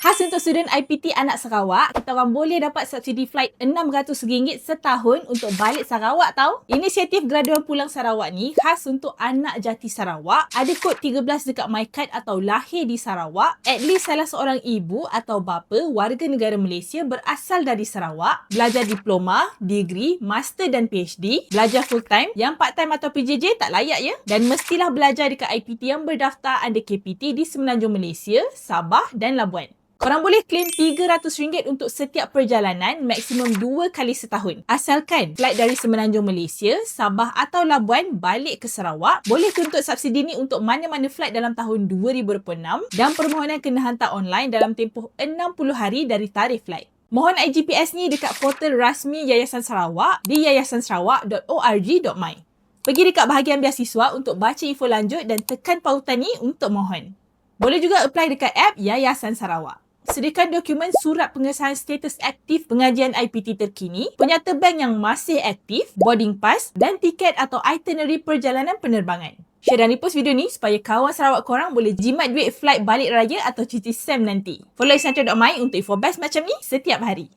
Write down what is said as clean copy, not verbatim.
Khas untuk student IPT anak Sarawak, kita orang boleh dapat subsidi flight RM600 setahun untuk balik Sarawak tau. Inisiatif Graduan Pulang Sarawak ni khas untuk anak jati Sarawak. Ada kod 13 dekat MyCard atau lahir di Sarawak. At least salah seorang ibu atau bapa warga negara Malaysia berasal dari Sarawak. Belajar diploma, degree, master dan PhD. Belajar full time, yang part time atau PJJ tak layak ya. Dan mestilah belajar dekat IPT yang berdaftar under KPT di Semenanjung Malaysia, Sabah dan Labuan. Korang boleh claim RM300 untuk setiap perjalanan maksimum 2 kali setahun. Asalkan flight dari Semenanjung Malaysia, Sabah atau Labuan balik ke Sarawak, boleh tuntut subsidi ni untuk mana-mana flight dalam tahun 2026 dan permohonan kena hantar online dalam tempoh 60 hari dari tarikh flight. Mohon IGPS ni dekat portal rasmi Yayasan Sarawak di yayasansarawak.org.my. Pergi dekat bahagian beasiswa untuk baca info lanjut dan tekan pautan ni untuk mohon. Boleh juga apply dekat app Yayasan Sarawak. Sediakan dokumen surat pengesahan status aktif pengajian IPT terkini, penyata bank yang masih aktif, boarding pass dan tiket atau itinerary perjalanan penerbangan. Share dan repost video ni supaya kawan Sarawak korang boleh jimat duit flight balik raya atau cuti SEM nanti. Follow Isantro.my untuk info best macam ni setiap hari.